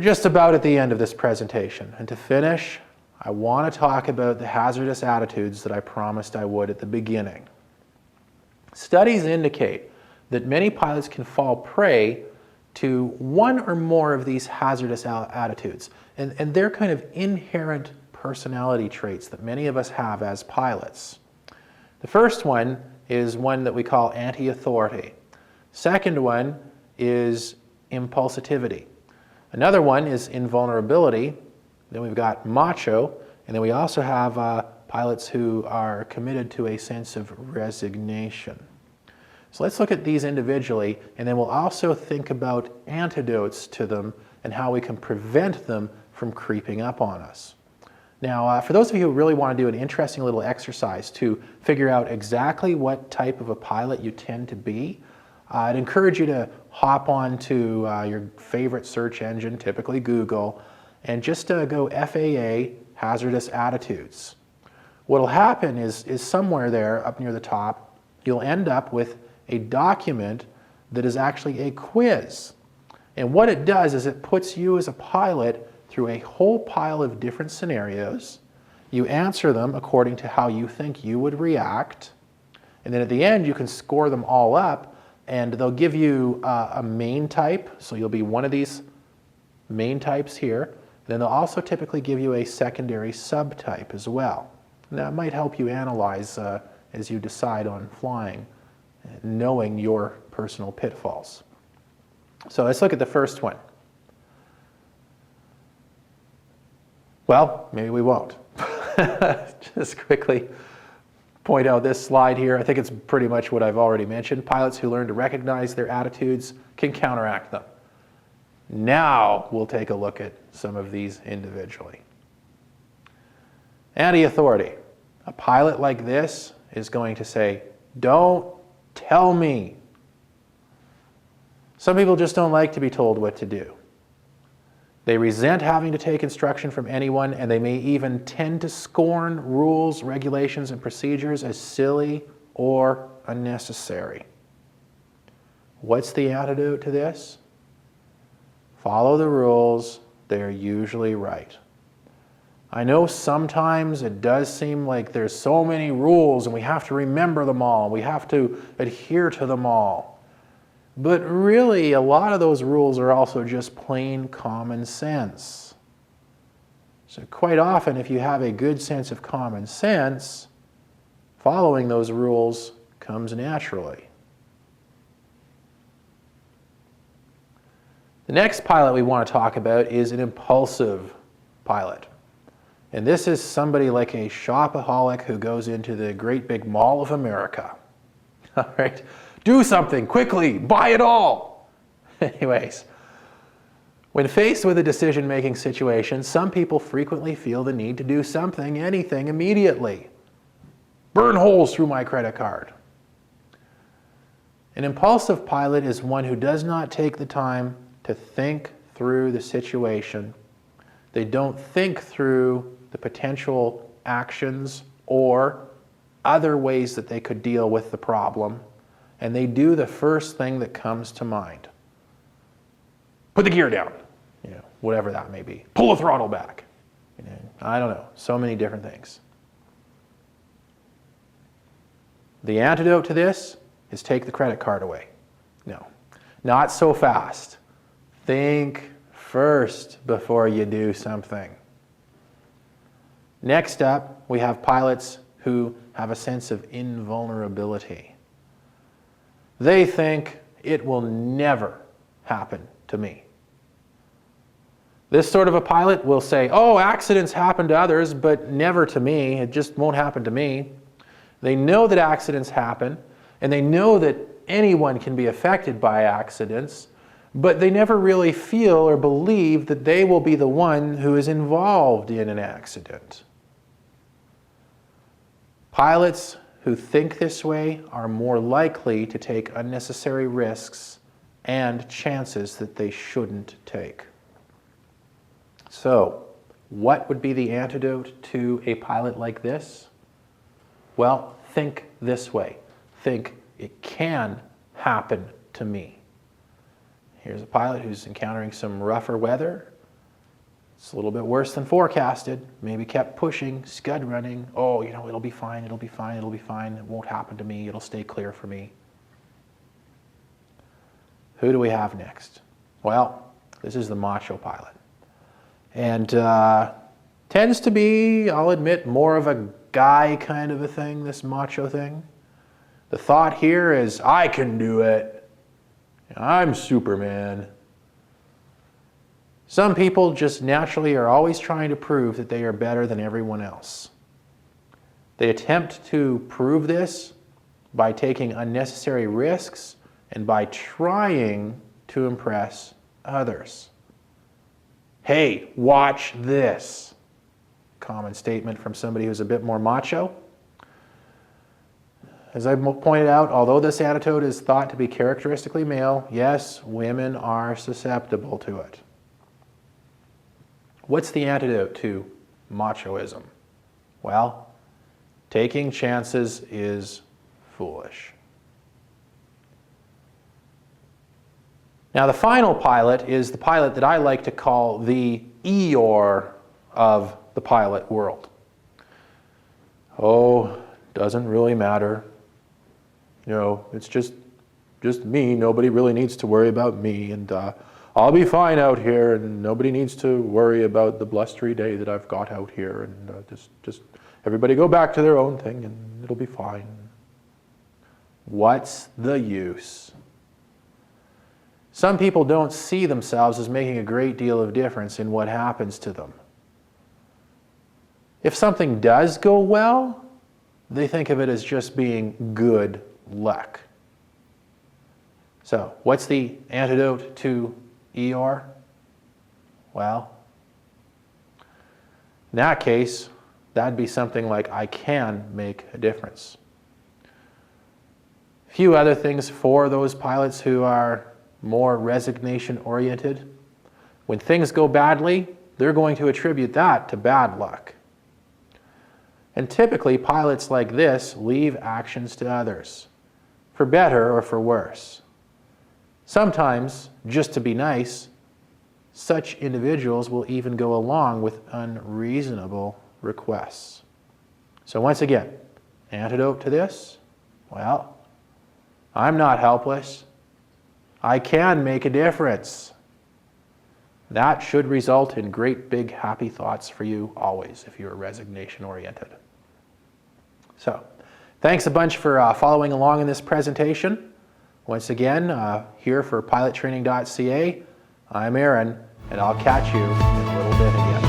just about at the end of this presentation, and to finish, I want to talk about the hazardous attitudes that I promised I would at the beginning. Studies indicate that many pilots can fall prey to one or more of these hazardous attitudes, and they're kind of inherent personality traits that many of us have as pilots. The first one is one that we call anti-authority. Second one is impulsivity. Another one is invulnerability. Then we've got Macho, and then we also have pilots who are committed to a sense of resignation. So let's look at these individually, and then we'll also think about antidotes to them and how we can prevent them from creeping up on us. Now, for those of you who really want to do an interesting little exercise to figure out exactly what type of a pilot you tend to be, I'd encourage you to hop on to your favorite search engine, typically Google, and just go FAA Hazardous Attitudes. What'll happen is somewhere there up near the top, you'll end up with a document that is actually a quiz. And what it does is it puts you as a pilot through a whole pile of different scenarios. You answer them according to how you think you would react. And then at the end, you can score them all up, and they'll give you a main type. So you'll be one of these main types here. And then they'll also typically give you a secondary subtype as well. And that might help you analyze as you decide on flying, knowing your personal pitfalls. So let's look at the first one. Well, maybe we won't. Just quickly point out this slide here. I think it's pretty much what I've already mentioned. Pilots who learn to recognize their attitudes can counteract them. Now we'll take a look at some of these individually. Anti-authority. A pilot like this is going to say, "Don't tell me." Some people just don't like to be told what to do. They resent having to take instruction from anyone, and they may even tend to scorn rules, regulations, and procedures as silly or unnecessary. What's the antidote to this? Follow the rules. They're usually right. I know sometimes it does seem like there's so many rules and we have to remember them all. We have to adhere to them all. But really, a lot of those rules are also just plain common sense. So quite often, if you have a good sense of common sense, following those rules comes naturally. The next pilot we want to talk about is an impulsive pilot. And this is somebody like a shopaholic who goes into the great big mall of America. All right? Do something, quickly, buy it all. Anyways, when faced with a decision-making situation, some people frequently feel the need to do something, anything, immediately. Burn holes through my credit card. An impulsive pilot is one who does not take the time to think through the situation. They don't think through the potential actions or other ways that they could deal with the problem. And they do the first thing that comes to mind. Put the gear down, whatever that may be. Pull the throttle back. I don't know, so many different things. The antidote to this is take the credit card away. No, not so fast. Think first before you do something. Next up, we have pilots who have a sense of invulnerability. They think it will never happen to me. This sort of a pilot will say, "Oh, accidents happen to others, but never to me. It just won't happen to me." They know that accidents happen, and they know that anyone can be affected by accidents, but they never really feel or believe that they will be the one who is involved in an accident. Pilots who think this way are more likely to take unnecessary risks and chances that they shouldn't take. So, what would be the antidote to a pilot like this? Well, think this way. Think, it can happen to me. Here's a pilot who's encountering some rougher weather. It's a little bit worse than forecasted. Maybe kept pushing, scud running. Oh, you know, it'll be fine, it'll be fine, it'll be fine. It won't happen to me. It'll stay clear for me. Who do we have next? Well, this is the macho pilot. And tends to be, I'll admit, more of a guy kind of a thing, this macho thing. The thought here is, I can do it. I'm Superman. Some people just naturally are always trying to prove that they are better than everyone else. They attempt to prove this by taking unnecessary risks and by trying to impress others. Hey, watch this. Common statement from somebody who's a bit more macho. As I've pointed out, although this attitude is thought to be characteristically male, yes, women are susceptible to it. What's the antidote to machoism? Well, taking chances is foolish. Now, the final pilot is the pilot that I like to call the Eeyore of the pilot world. Oh, doesn't really matter. You know, it's just me. Nobody really needs to worry about me, and I'll be fine out here, and nobody needs to worry about the blustery day that I've got out here, and just everybody go back to their own thing, and it'll be fine. What's the use? Some people don't see themselves as making a great deal of difference in what happens to them. If something does go well, they think of it as just being good luck. So, what's the antidote to Eeyore? Well, in that case, that'd be something like, I can make a difference. A few other things for those pilots who are more resignation-oriented. When things go badly, they're going to attribute that to bad luck. And typically, pilots like this leave actions to others, for better or for worse. Sometimes, just to be nice, such individuals will even go along with unreasonable requests. So once again, antidote to this? Well, I'm not helpless. I can make a difference. That should result in great big happy thoughts for you always if you're resignation oriented. So, thanks a bunch for following along in this presentation. Once again, here for pilottraining.ca, I'm Aaron, and I'll catch you in a little bit again.